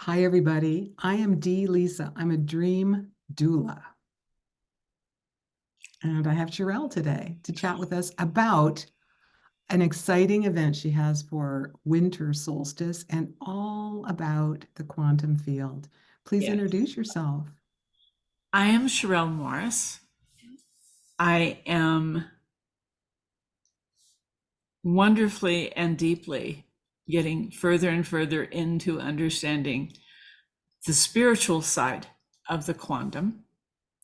Hi, everybody. I am Dee Lisa. I'm a dream doula. And I have Charel today to chat with us about an exciting event she has for winter solstice and all about the quantum field. Please Yes. introduce yourself. I am Charel Morris. I am wonderfully and deeply getting further and further into understanding the spiritual side of the quantum.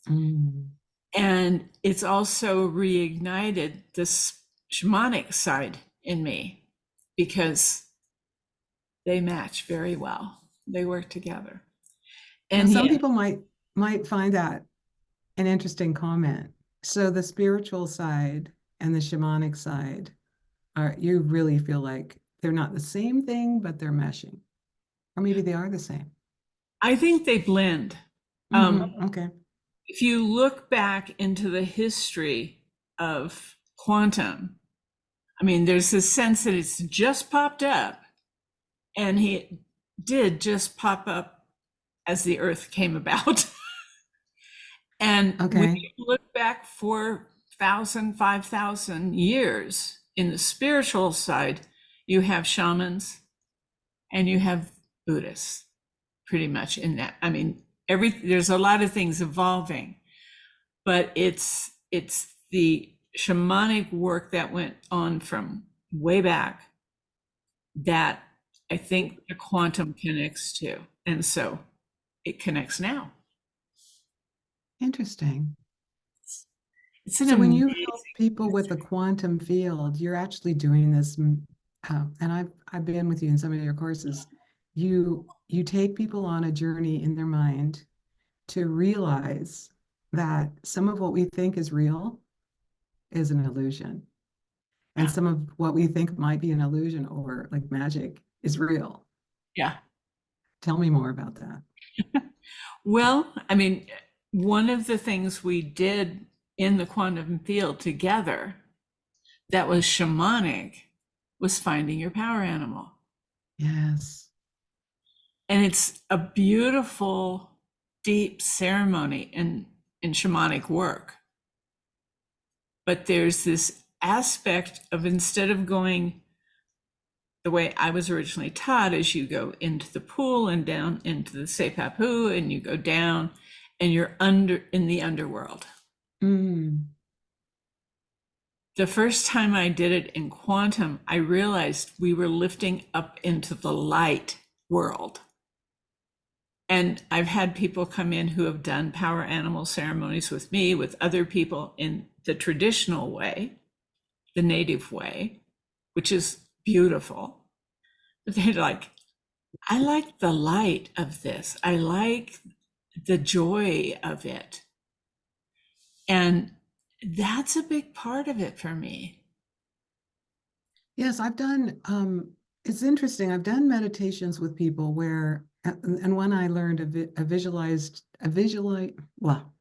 Mm. And it's also reignited this shamanic side in me because they match very well. They work together. Now, And some yeah, people might find that an interesting comment. So the spiritual side and the shamanic side are, you really feel like they're not the same thing, but they're meshing. Or maybe they are the same. I think they blend. Okay. If you look back into the history of quantum, I mean, there's this sense that it's just popped up, and he did just pop up as the earth came about. And when Okay. you look back 4,000, 5,000 years in the spiritual side, you have shamans and you have Buddhists pretty much in that. I mean, there's a lot of things evolving, but it's the shamanic work that went on from way back that I think the quantum connects to. And so it connects now. Interesting. It's an So when you amazing help people with the quantum field, you're actually doing this, and I've been with you in some of your courses. You take people on a journey in their mind to realize that some of what we think is real is an illusion, and yeah. some of what we think might be an illusion or like magic is real. Yeah. Tell me more about that. Well, I mean, one of the things we did in the quantum field together that was shamanic was finding your power animal. Yes. And it's a beautiful, deep ceremony in shamanic work. But there's this aspect of, instead of going the way I was originally taught, is you go into the pool and down into the Sepapu, and you go down and you're in the underworld. Mm. The first time I did it in quantum, I realized we were lifting up into the light world. And I've had people come in who have done power animal ceremonies with me, with other people in the traditional way, the native way, which is beautiful. But they're like, I like the light of this. I like the joy of it. And that's a big part of it for me. Yes, I've done, it's interesting. I've done meditations with people where, and when I learned well,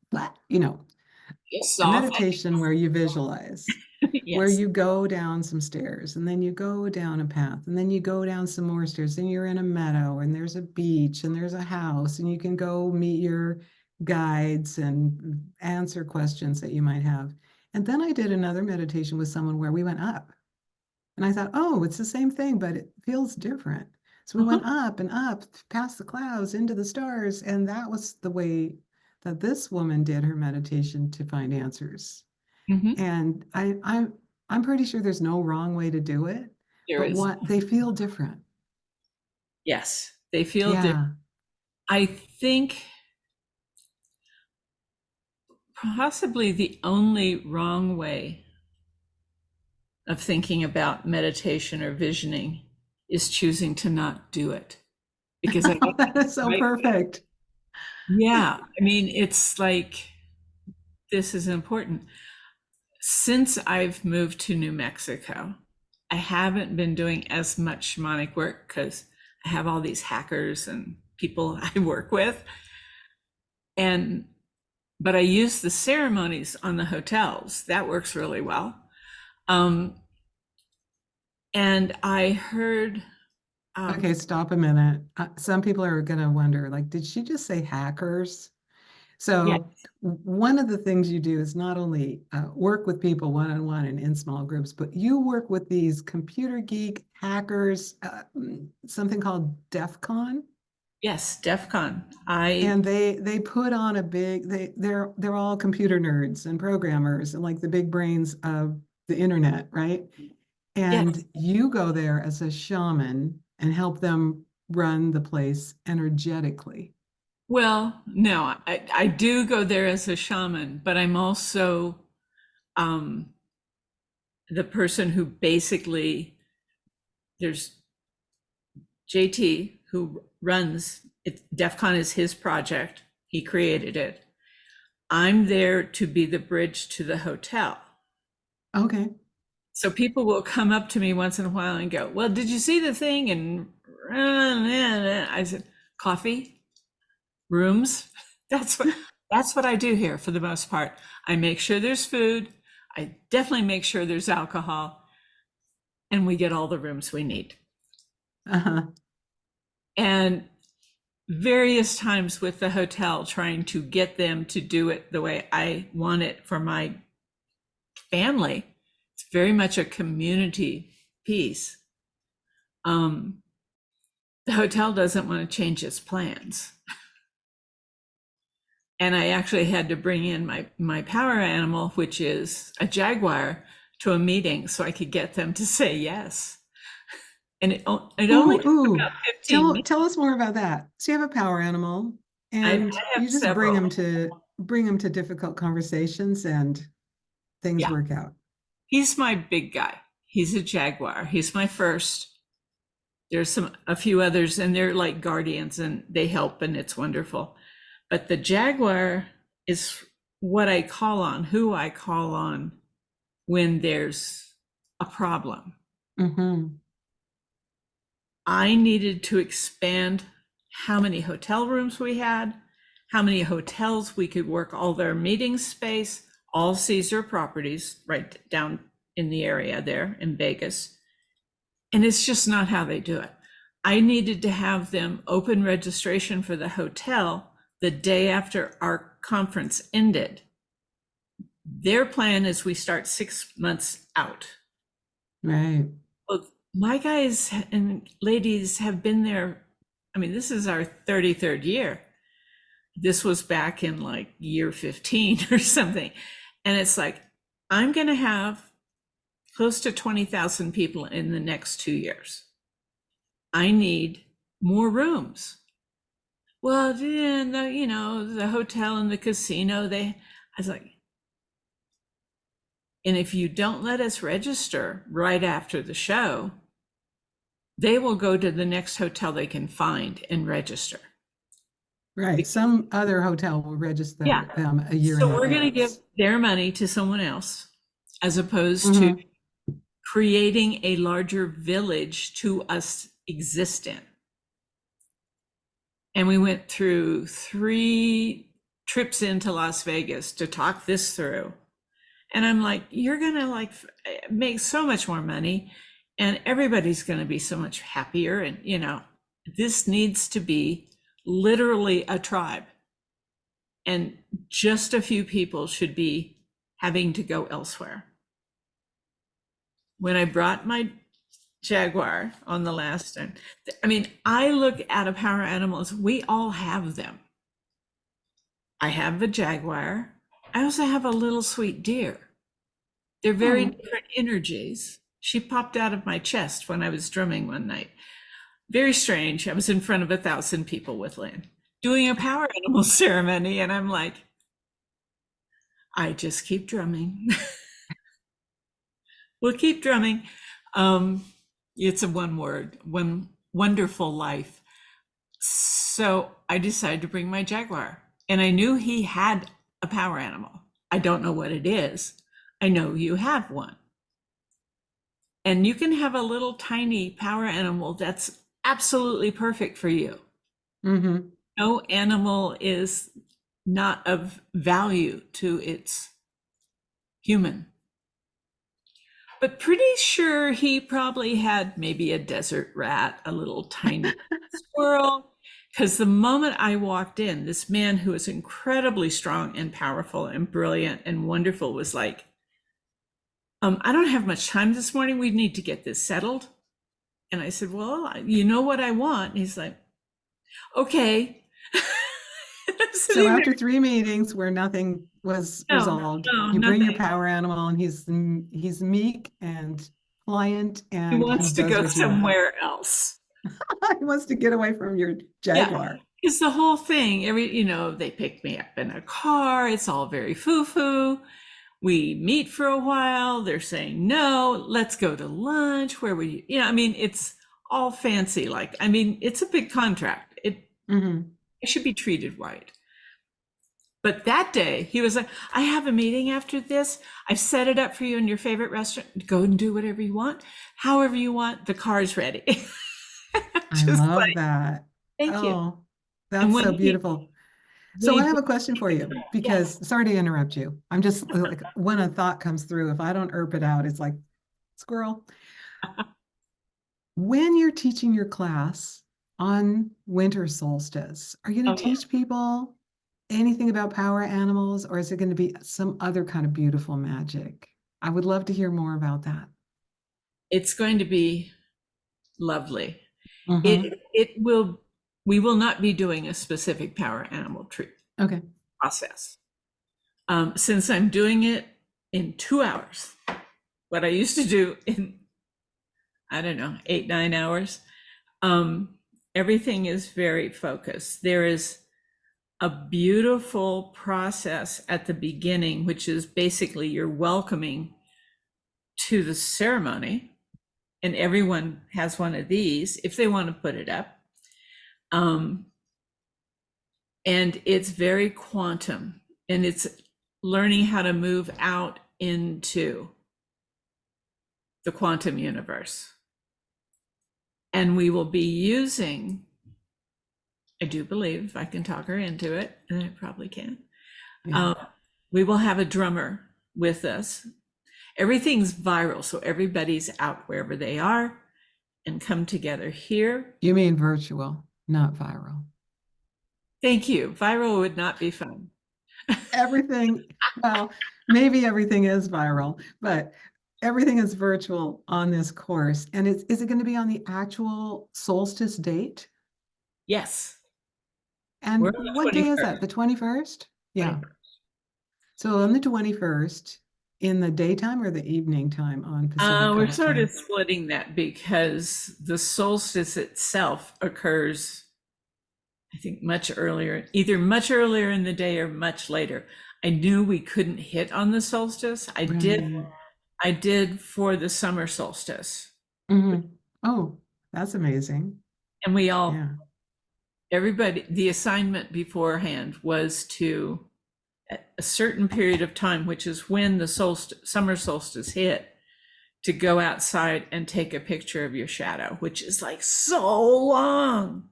It's a soft. meditation where you visualize, where Yes. you go down some stairs and then you go down a path and then you go down some more stairs and you're in a meadow and there's a beach and there's a house and you can go meet your guides and answer questions that you might have. And then I did another meditation with someone where we went up. And I thought, oh, it's the same thing, but it feels different. So we Uh-huh. went up and up past the clouds into the stars. And that was the way that this woman did her meditation to find answers. Hmm. And I'm pretty sure there's no wrong way to do it, There but is. what they feel different. Yes, they feel different. Yeah. I think possibly the only wrong way of thinking about meditation or visioning is choosing to not do it. Because I guess, That is so right? perfect. Yeah, I mean, it's like, this is important. Since I've moved to New Mexico, I haven't been doing as much shamanic work because I have all these hackers and people I work with. And but I use the ceremonies on the hotels. That works really well. Um, and I heard Okay, stop a minute. Some people are going to wonder, like, did she just say hackers? Yeah. So one of the things you do is not only work with people one-on-one and in small groups, but you work with these computer geek hackers, something called DEF CON. Yes, DEF CON. I And they put on a big they're all computer nerds and programmers and like the big brains of the internet, right? yes. And you go there as a shaman and help them run the place energetically. Well, no, I do go there as a shaman, but I'm also um, the person who basically, there's JT who runs it. DEF CON is his project. He created it. I'm there to be the bridge to the hotel. Okay. So people will come up to me once in a while and go, "Well, did you see the thing?" And I said, "Coffee, rooms." That's what that's what I do here for the most part. I make sure there's food. I definitely make sure there's alcohol, and we get all the rooms we need. Uh-huh. And various times with the hotel, trying to get them to do it the way I want it for my family. It's very much a community piece. Um, the hotel doesn't want to change its plans. And I actually had to bring in my power animal, which is a jaguar, to a meeting so I could get them to say yes. And it only Ooh, took ooh. about 15 Tell minutes. tell us more about that. So you have a power animal I and have you just several. bring them to difficult conversations and things Yeah, work out. he's my big guy. He's a jaguar. He's my first. There's a few others, and they're like guardians, and they help, and it's wonderful. But the jaguar is what I call on, who I call on when there's a problem. Mm-hmm. I needed to expand how many hotel rooms we had, how many hotels we could work all their meeting space, all Caesar properties right down in the area there in Vegas. And it's just not how they do it. I needed to have them open registration for the hotel the day after our conference ended. Their plan is we start 6 months out. Right. Well, my guys and ladies have been there. I mean, this is our 33rd year. This was back in like year 15 or something. And it's like, I'm going to have close to 20,000 people in the next 2 years. I need more rooms. Well, yeah, the hotel and the casino, I was like, and if you don't let us register right after the show, they will go to the next hotel they can find and register. Right. Some other hotel will Yeah. register them a year in So we're going to give advance. their money to someone else as opposed to Mm-hmm. creating a larger village to us exist in. And we went through 3 trips into Las Vegas to talk this through. And I'm like, you're going to like make so much more money and everybody's going to be so much happier. And, this needs to be literally a tribe. And just a few people should be having to go elsewhere. When I brought my jaguar on the last time, I mean, I look at a power animals, we all have them. I have a jaguar. I also have a little sweet deer. They're very Oh, different energies. She popped out of my chest when I was drumming one night. Very strange. I was in front of 1,000 people with Lynn doing a power animal ceremony, and I'm like, I just keep drumming. We'll keep drumming. It's a one word, one wonderful life. So I decided to bring my jaguar, and I knew he had a power animal. I don't know what it is. I know you have one. And you can have a little tiny power animal that's absolutely perfect for you. mm-hmm. No animal is not of value to its human. but pretty sure he probably had maybe a desert rat, a little tiny squirrel. Because the moment I walked in, this man who was incredibly strong and powerful and brilliant and wonderful was like, I don't have much time this morning. We need to get this settled. And I said, well, you know what I want? And he's like, okay. I'm So sitting there, after 3 meetings where nothing was no, resolved, no, you bring your nothing. power animal and he's meek and pliant He and he wants to does go what you want. somewhere else. He wants to get away from your Yeah. jaguar. It's the whole thing. They pick me up in a car. It's all very foo-foo. We meet for a while. They're saying, no, let's go to lunch. Where were you? It's all fancy. It's a big contract. Hmm. It should be treated right. But that day, he was like, I have a meeting after this. I've set it up for you in your favorite restaurant. Go and do whatever you want, however you want. The car's ready. I Just love like, that. thank you. Oh, And that's when so beautiful. So I we, have a question for you yes, because sorry to interrupt you. I'm just like when a thought comes through, if I don't erp it out, it's like squirrel. When you're teaching your class on winter solstice, are you going oh to yeah, teach people anything about power animals or is it going to be some other kind of beautiful magic? I would love to hear more about that. it's going to be lovely. Hmm. It will. We will not be doing a specific power animal treat Okay. process. Since I'm doing it in 2 hours, what I used to do in, I don't know, 8, 9 hours. Everything is very focused. There is a beautiful process at the beginning, which is basically you're welcoming to the ceremony, and everyone has one of these if they want to put it up. Um, and it's very quantum, and it's learning how to move out into the quantum universe. And we will be using, I do believe, if I can talk her into it, and I probably can, Yeah. um, we will have a drummer with us. Everything's viral, so everybody's out wherever they are and come together here. You mean virtual, not viral. Thank you. Viral would not be fun. Everything, well, maybe everything is viral, but everything is virtual on this course. And is it going to be on the actual solstice date? Yes, we're And on the what day is 21st. that? The 21st? Yeah. 21st. So on the 21st, in the daytime or the evening time on Pacific We're Coast sort of time? splitting that because the solstice itself occurs, I think, either much earlier in the day or much later. I knew we couldn't hit on the solstice. Right. I did for the summer solstice. Hmm. Oh, that's amazing. And Yeah. everybody, the assignment beforehand was to, at a certain period of time, which is when the summer solstice hit, to go outside and take a picture of your shadow, which is like so long.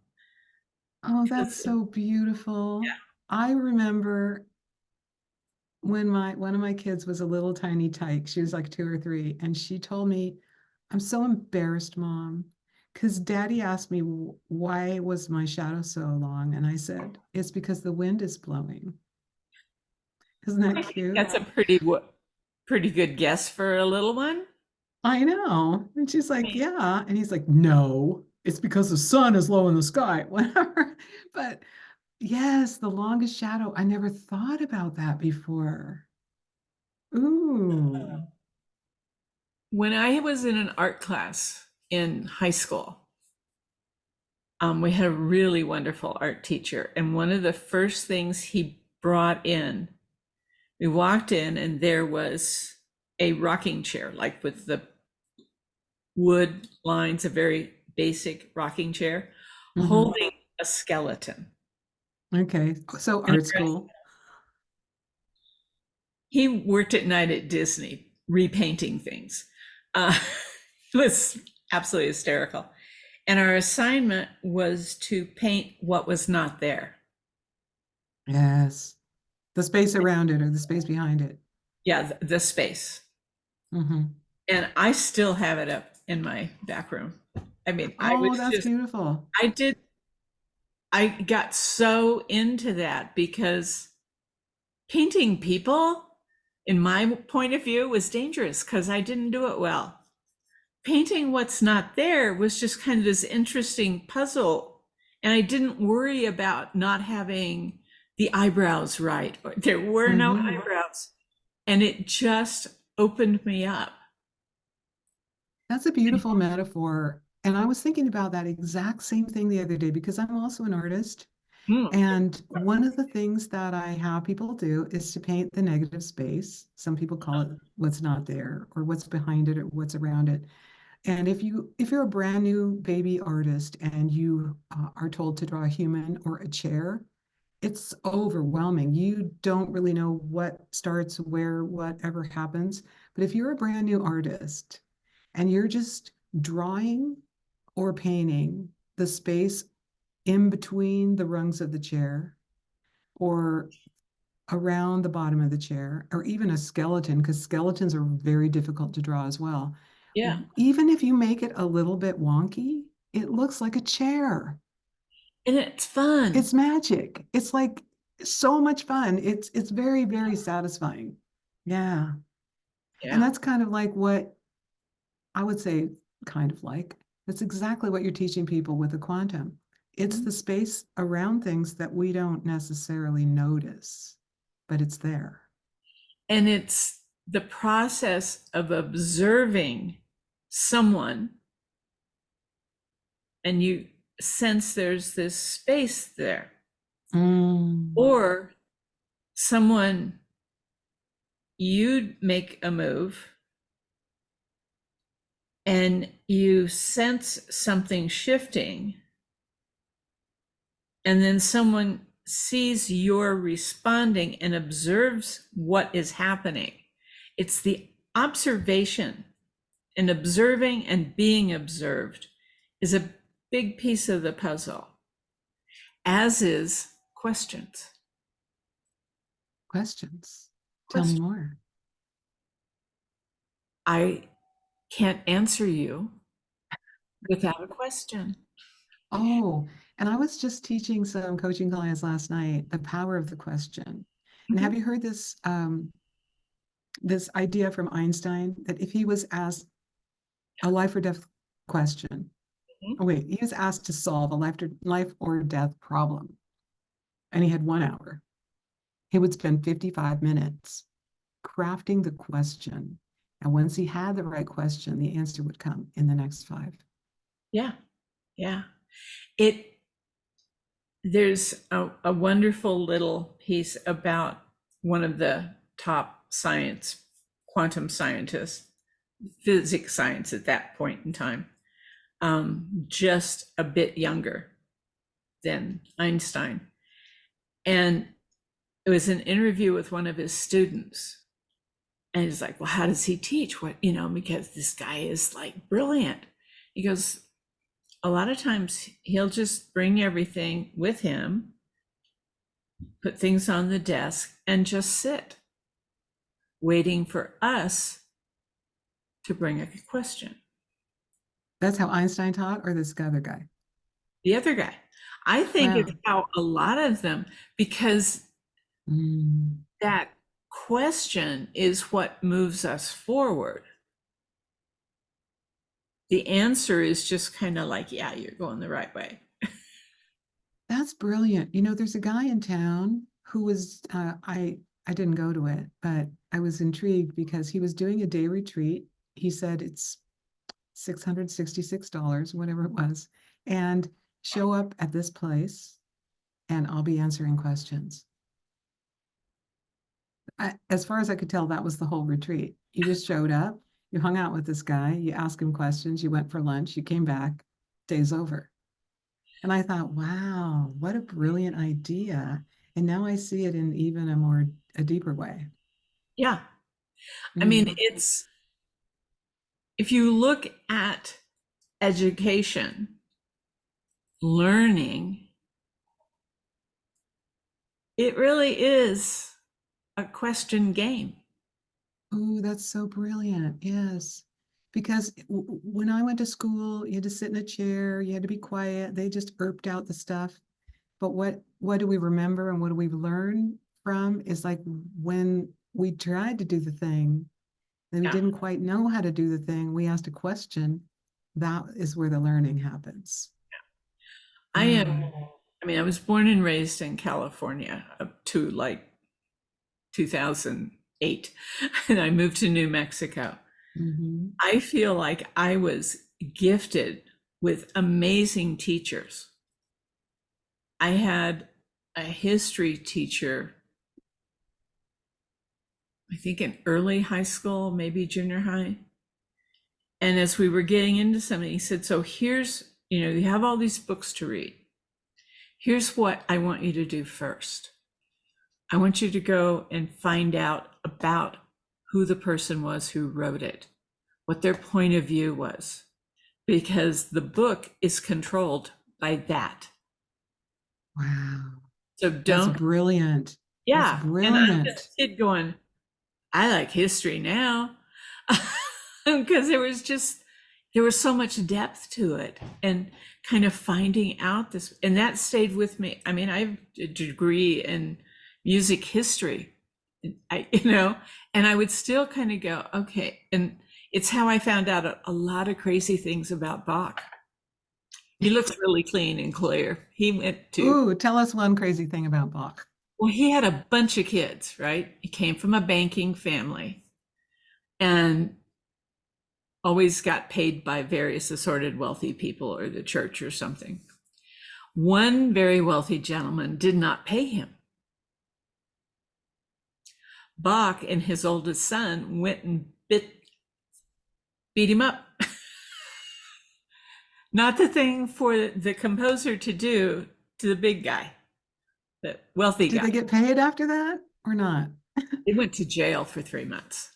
Oh, that's so beautiful. I remember when my one of my kids was a little tiny tyke. She was like 2 or 3, and she told me, "I'm so embarrassed, Mom, because Daddy asked me why was my shadow so long, and I said it's because the wind is blowing." Isn't that I think cute? that's a pretty good guess for a little one. I know. And she's I like, mean, "Yeah," and he's like, "No, it's because the sun is low in the sky." Whatever. But yes, the longest shadow. I never thought about that before. Ooh. when I was in an art class in high school, we had a really wonderful art teacher. And one of the first things he brought in, we walked in and there was a rocking chair, like with the wood lines, a very basic rocking chair, Hmm. holding a skeleton. Okay. So And art school. he worked at night at Disney repainting things. Uh, it was absolutely hysterical. And our assignment was to paint what was not there. Yes. The space around it or the space behind it. Yeah, the space. Hmm. And I still have it up in my back room. I mean, Oh, that's beautiful. I did, I got so into that because painting people, in my point of view, was dangerous because I didn't do it well. Painting what's not there was just kind of this interesting puzzle. And I didn't worry about not having the eyebrows right, or there were no Hmm. eyebrows. And it just opened me up. That's a beautiful metaphor. And I was thinking about that exact same thing the other day because I'm also an artist. Mm, And one of the things that I have people do is to paint the negative space. Some people call it what's not there or what's behind it or what's around it. And if you're a brand new baby artist and you are told to draw a human or a chair, it's overwhelming. You don't really know what starts where, whatever happens. But if you're a brand new artist and you're just drawing or painting the space in between the rungs of the chair or around the bottom of the chair, or even a skeleton, because skeletons are very difficult to draw as well. yeah. Even if you make it a little bit wonky, it looks like a chair. And it's fun. It's magic. It's like so much fun. It's very, very satisfying. Yeah. And Yeah. that's kind of like what I would say, kind of like, that's exactly what you're teaching people with the quantum. It's the space around things that we don't necessarily notice, but it's there. And it's the process of observing someone, and you sense there's this space there, Mm. or someone, you make a move and you sense something shifting, and then someone sees you're responding and observes what is happening. It's the observation, and observing and being observed is a big piece of the puzzle, as is questions. Questions. Tell me Question. more. I can't answer you without a question. Oh, and I was just teaching some coaching clients last night the power of the question. And Mhm. have you heard this idea from Einstein that if he was asked a life or death question, oh wait, he was asked to solve a life or death problem, and he had 1 hour. He would spend 55 minutes crafting the question. And once he had the right question, the answer would come in the next five. Yeah, yeah. It there's a wonderful little piece about one of the top science, quantum scientists, physics science at that point in time, just a bit younger than Einstein. And it was an interview with one of his students. And he's like, well, how does he teach? What, because this guy is like brilliant. He goes, a lot of times he'll just bring everything with him, put things on the desk, and just sit, waiting for us to bring a question. That's how Einstein taught, or this other guy? The other guy. I think it's Wow. how a lot of them, because Mm. that question is what moves us forward. The answer is just kind of like, yeah, you're going the right way. That's brilliant. There's a guy in town who was I didn't go to it, but I was intrigued because he was doing a day retreat. He said it's $666, whatever it was, and show up at this place and I'll be answering questions. As far as I could tell, that was the whole retreat. You just showed up, you hung out with this guy, you asked him questions, you went for lunch, you came back, day's over. And I thought, wow, what a brilliant idea. And now I see it in even a deeper way. Yeah. I mean, Mm. if you look at education, learning, it really is a question game. Oh, that's so brilliant. Yes. Because when I went to school, you had to sit in a chair, you had to be quiet. They just erped out the stuff. But what do we remember and what do we learn from is like when we tried to do the thing and we Yeah. didn't quite know how to do the thing, we asked a question. That is where the learning happens. I Yeah. am, I mean, I was born and raised in California up to like 2008, and I moved to New Mexico. Mm-hmm. I feel like I was gifted with amazing teachers. I had a history teacher, I think in early high school, maybe junior high. And as we were getting into something, he said, so here's, you have all these books to read. Here's what I want you to do first. I want you to go and find out about who the person was who wrote it, what their point of view was, because the book is controlled by that. Wow. So That's don't, brilliant. That's yeah. And I'm brilliant. just a kid going, I like history now. Because there was so much depth to it and kind of finding out this, and that stayed with me. I mean, I have a degree in music history, and I would still kind of go, okay. And it's how I found out a lot of crazy things about Bach. He looks really clean and clear. He went to, Ooh, tell us one crazy thing about Bach. well, he had a bunch of kids, right? He came from a banking family and always got paid by various assorted wealthy people or the church or something. One very wealthy gentleman did not pay him. Bach and his oldest son went and beat him up. Not the thing for the composer to do to the big guy, the wealthy Did they guy. get paid after that or not? They went to jail for 3 months.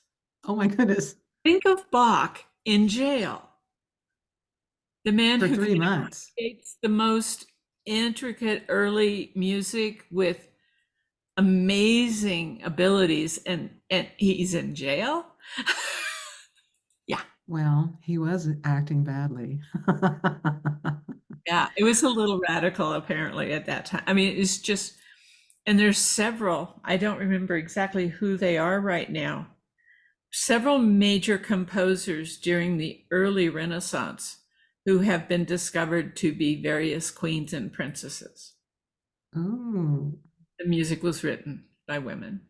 Oh my goodness. Think of Bach in jail. The man For who 3 months. creates the most intricate early music with amazing abilities, and he's in jail. Yeah. Well, he was acting badly. Yeah, it was a little radical apparently at that time. I mean, it's just, and there's several, I don't remember exactly who they are right now, several major composers during the early Renaissance who have been discovered to be various queens and princesses. Oh, The music was written by women.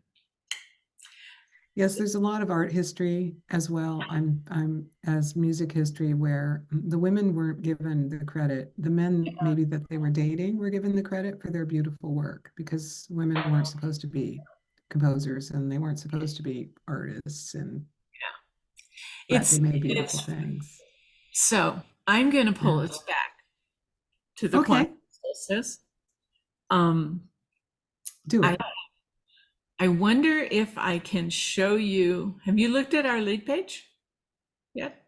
yes, there's a lot of art history as well. I'm as music history where the women weren't given the credit. The men maybe that they were dating were given the credit for their beautiful work because women weren't supposed to be composers and they weren't supposed to be artists and but they It's made beautiful it's things. so I'm going to pull Yeah. us back to the quantum Okay, solstice. Um, do I it. I wonder if I can show you. Have you looked at our lead page yet?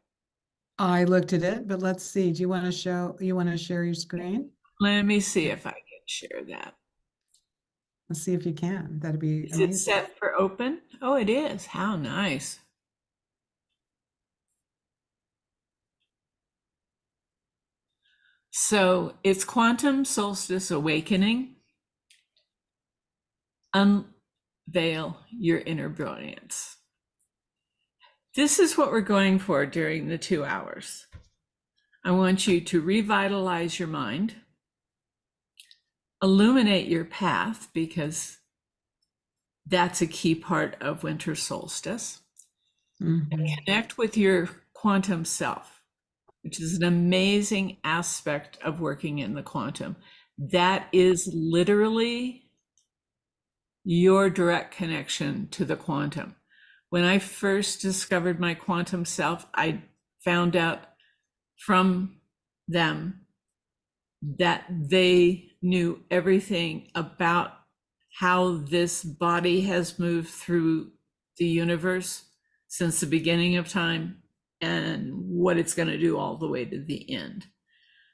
I looked at it, but let's see. Do you want to share your screen? Let me see if I can share that. Let's see if you can. That'd be Is it amazing. set for open? Oh, it is. How nice. So it's Quantum Solstice Awakening. Unveil your inner brilliance. This is what we're going for during the 2 hours. I want you to revitalize your mind, illuminate your path, because that's a key part of winter solstice, and Mhm. connect with your quantum self, which is an amazing aspect of working in the quantum. That is literally your direct connection to the quantum. When I first discovered my quantum self, I found out from them that they knew everything about how this body has moved through the universe since the beginning of time and what it's going to do all the way to the end.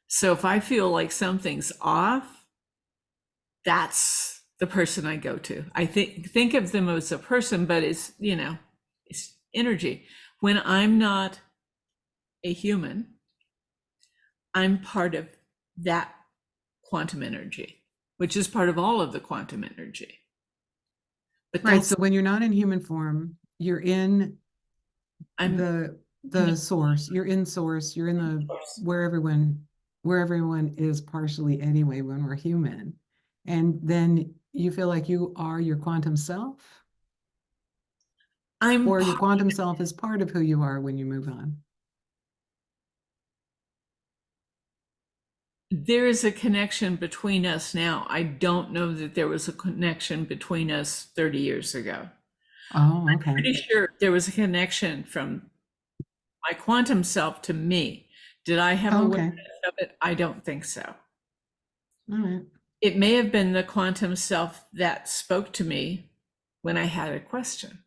So if I feel like something's off, that's the person I go to. I think of them as a person, but it's, it's energy. When I'm not a human, I'm part of that quantum energy, which is part of all of the quantum energy. But Right. So that's, when you're not in human form, you're in I'm, the source. You're in source. You're in the where everyone is partially anyway when we're human. And then you feel like you are your quantum self, I'm, or your quantum self is part of who you are when you move on. there is a connection between us now. I don't know that there was a connection between us 30 years ago. Oh, okay. Pretty sure there was a connection from my quantum self to me. Did I have Oh, okay. awareness of it? I don't think so. All right. It may have been the quantum self that spoke to me when I had a question,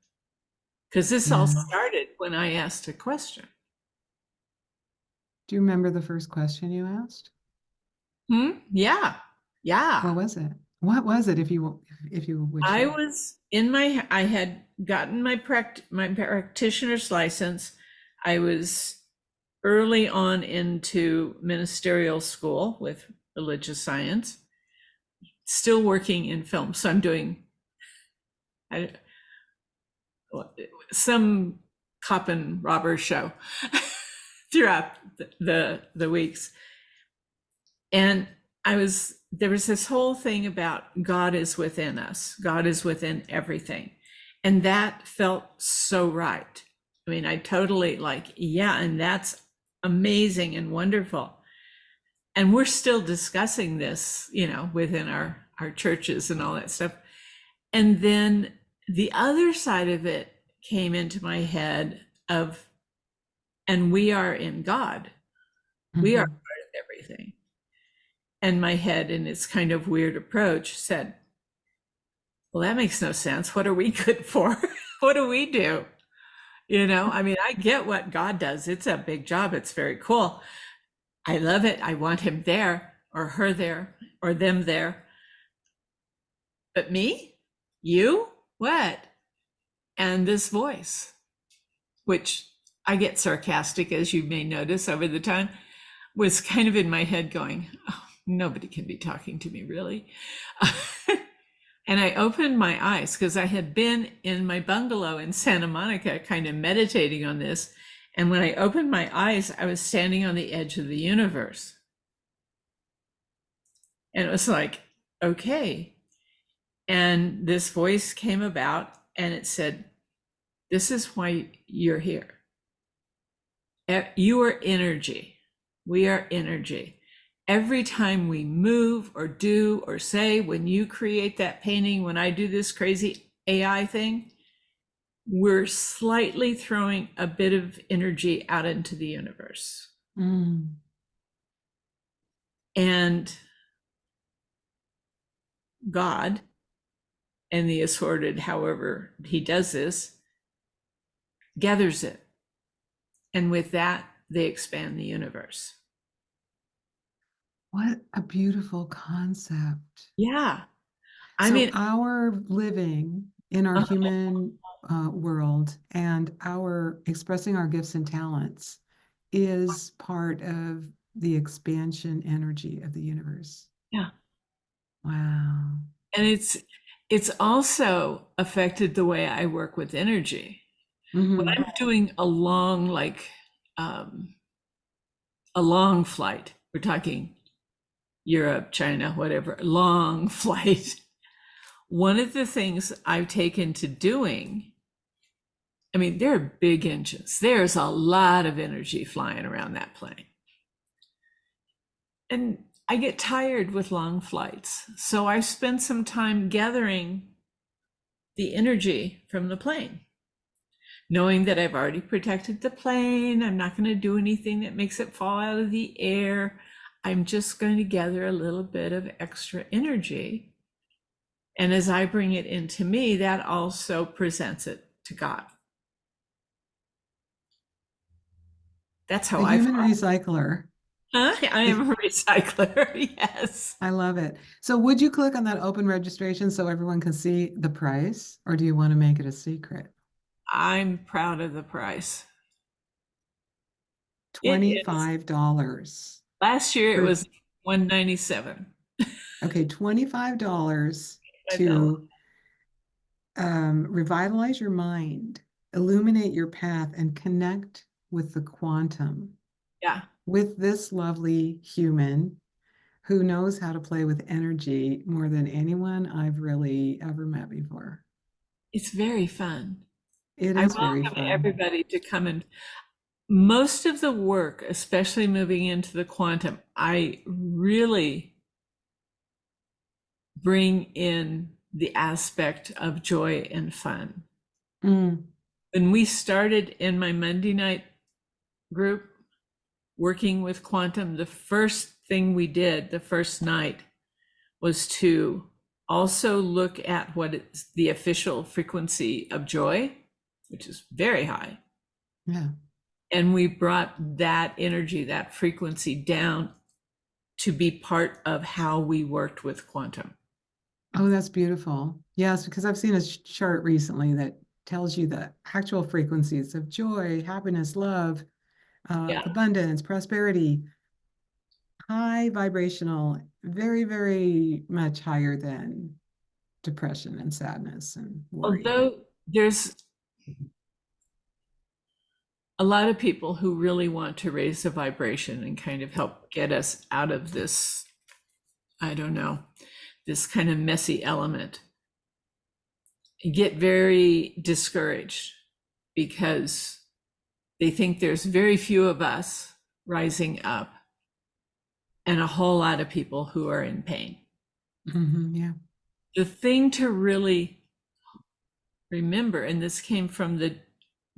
because this all Yeah. started when I asked a question. Do you remember the first question you asked? Yeah. Yeah. What was it? What was it, if you would I share? was I had gotten my practitioner's license. I was early on into ministerial school with religious science, still working in film. So I'm doing I, some cop and robber show throughout the weeks. And there was this whole thing about God is within us, God is within everything. And that felt so right. I mean, I totally like, yeah, and that's amazing and wonderful. And we're still discussing this, within our churches and all that stuff. And then the other side of it came into my head of, and we are in God. We are Mhm. part of everything. And my head, in its kind of weird approach, said, well, that makes no sense. What are we good for? What do we do? I mean, I get what God does. It's a big job. It's very cool. I love it. I want him there or her there or them there. But me? You? What? And this voice, which I get sarcastic, as you may notice over the time, was kind of in my head going, oh, nobody can be talking to me, really. And I opened my eyes because I had been in my bungalow in Santa Monica kind of meditating on this. And when I opened my eyes, I was standing on the edge of the universe. And it was like, okay. And this voice came about and it said, this is why you're here. You are energy. We are energy. Every time we move or do or say, when you create that painting, when I do this crazy AI thing, we're slightly throwing a bit of energy out into the universe. Mm. And God, and the assorted, however he does this, gathers it. And with that, they expand the universe. What a beautiful concept. Yeah. I So mean, our living in our uh, human world and our expressing our gifts and talents is part of the expansion energy of the universe. yeah. Wow. And it's also affected the way I work with energy. When Hmm. I'm doing um, a long flight, we're talking Europe, China, whatever, long flight. One of the things I've taken to doing, I mean, there are big engines. There's a lot of energy flying around that plane. And I get tired with long flights. So I spend some time gathering the energy from the plane, knowing that I've already protected the plane. I'm not going to do anything that makes it fall out of the air. I'm just going to gather a little bit of extra energy. And as I bring it into me, that also presents it to God. That's how A I human fly. recycler. I am a recycler. Yes. I love it. So would you click on that open registration so everyone can see the price, or do you want to make it a secret? I'm proud of the price. It is. $25. Last year it For, was 197. okay, $25 $5. to revitalize your mind, illuminate your path, and connect with the quantum, Yeah. with this lovely human who knows how to play with energy more than anyone I've really ever met before. It's very fun. It I is very welcome fun. everybody to come, and most of the work, especially moving into the quantum, I really bring in the aspect of joy and fun. Mm, When we started in my Monday night group working with quantum, the first thing we did the first night was to also look at what is the official frequency of joy, which is very high. yeah. And we brought that energy, that frequency down to be part of how we worked with quantum. Oh, that's beautiful. Yes, because I've seen a chart recently that tells you the actual frequencies of joy, happiness, love, Yeah. abundance, prosperity, high vibrational, very, very much higher than depression and sadness and worry. Although there's a lot of people who really want to raise the vibration and kind of help get us out of this, I don't know, this kind of messy element, get very discouraged because they think there's very few of us rising up and a whole lot of people who are in pain. Yeah. The thing to really remember, and this came from the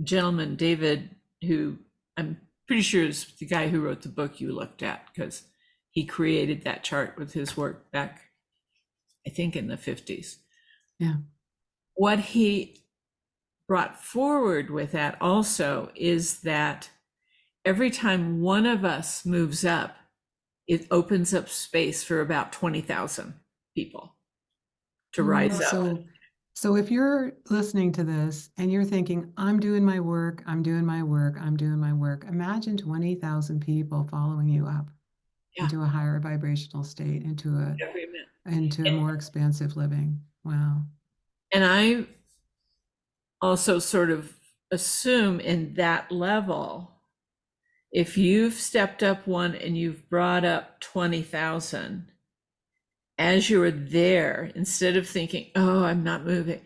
gentleman, David, who I'm pretty sure is the guy who wrote the book you looked at, because he created that chart with his work back, I think, in the 50s. Yeah. What he brought forward with that also is that every time one of us moves up, it opens up space for about 20,000 people to rise up. So if you're listening to this and you're thinking, I'm doing my work, I'm doing my work, I'm doing my work, imagine 20,000 people following you up Yeah. into a higher vibrational state, into a And, more expansive living. Wow. and I also sort of assume in that level, if you've stepped up one and you've brought up 20,000, as you're there, instead of thinking, oh, I'm not moving,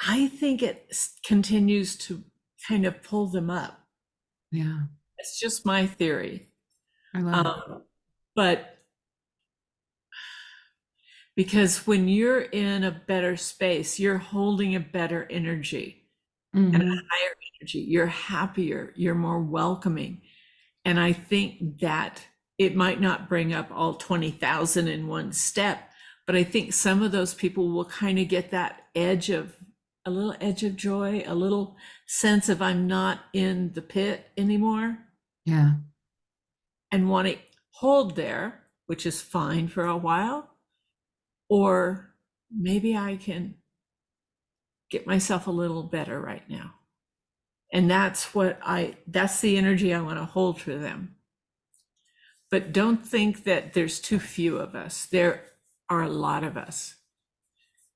I think it continues to kind of pull them up. Yeah. It's just my theory. I love it. But because when you're in a better space, you're holding a better energy and a higher energy. You're happier, you're more welcoming. And I think that it might not bring up all 20,000 in one step, but I think some of those people will kind of get that edge of a little edge of joy, a little sense of I'm not in the pit anymore. Yeah. And want to hold there, which is fine for a while. Or maybe I can get myself a little better right now. And that's the energy I want to hold for them. But don't think that there's too few of us. There are a lot of us.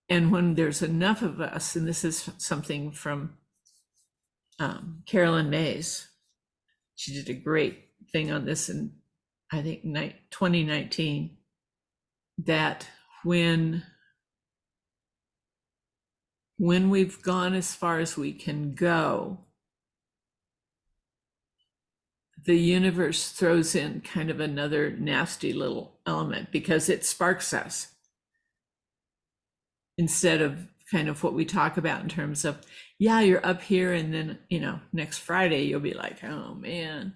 And when there's enough of us, and this is something from Carolyn Mays, she did a great thing on this in, I think, 2019, that when we've gone as far as we can go, the universe throws in kind of another nasty little element because it sparks us instead of kind of what we talk about in terms of, yeah, you're up here and then, next Friday you'll be like, oh man.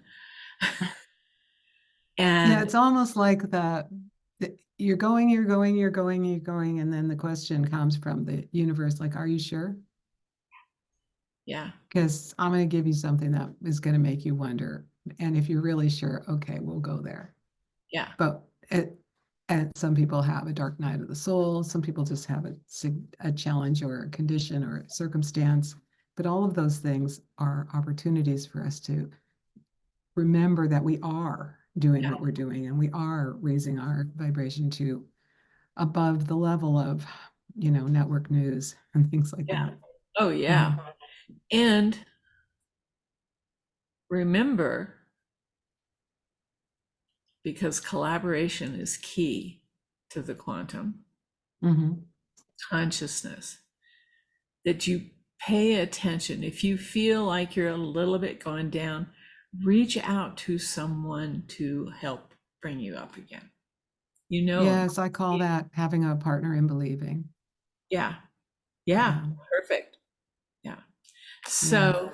And Yeah, it's almost like you're going, you're going, you're going, you're going, and then the question comes from the universe, like, are you sure? yeah, Because I'm going to give you something that is going to make you wonder. And if you're really sure, okay, we'll go there. yeah, But and some people have a dark night of the soul. Some people just have a challenge or a condition or a circumstance. But all of those things are opportunities for us to remember that we are doing what we're doing, and we are raising our vibration to above the level of, network news and things like Yeah. that. Oh, yeah. And remember, because collaboration is key to the quantum Mm-hmm. consciousness, that you pay attention. If you feel like you're a little bit going down, reach out to someone to help bring you up again. Yes, I call that having a partner in believing. Yeah. Yeah. Yeah. Perfect. Yeah. Yeah. So,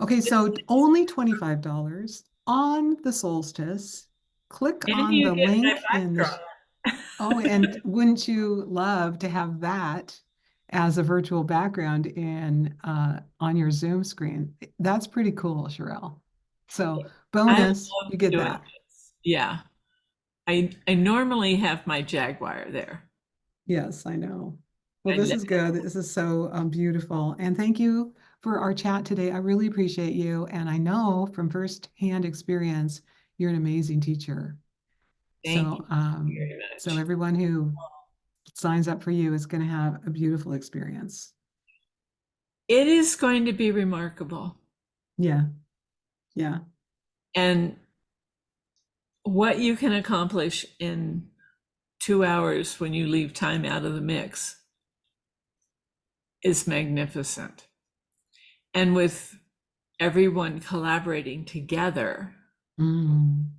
Okay, so only $25 on the solstice. Click and on you the get my link in the backdrop. Oh, and wouldn't you love to have that as a virtual background in on your Zoom screen? That's pretty cool, Charel. So I bonus, love you get doing that. this. Yeah. I normally have my Jaguar there. Yes, I know. Well, I this let, is good. This is so beautiful. And thank you for our chat today. I really appreciate you. And I know from firsthand experience, you're an amazing teacher. Thank So, you very so much. everyone who signs up for you is going to have a beautiful experience. It is going to be remarkable. Yeah, yeah. And what you can accomplish in 2 hours when you leave time out of the mix is magnificent. And with everyone collaborating together, Mm.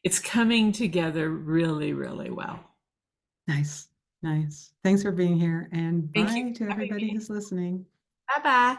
it's coming together really, really well. Nice, nice. Thanks for being here, and Thank you bye for to having everybody me. who's listening. Bye bye.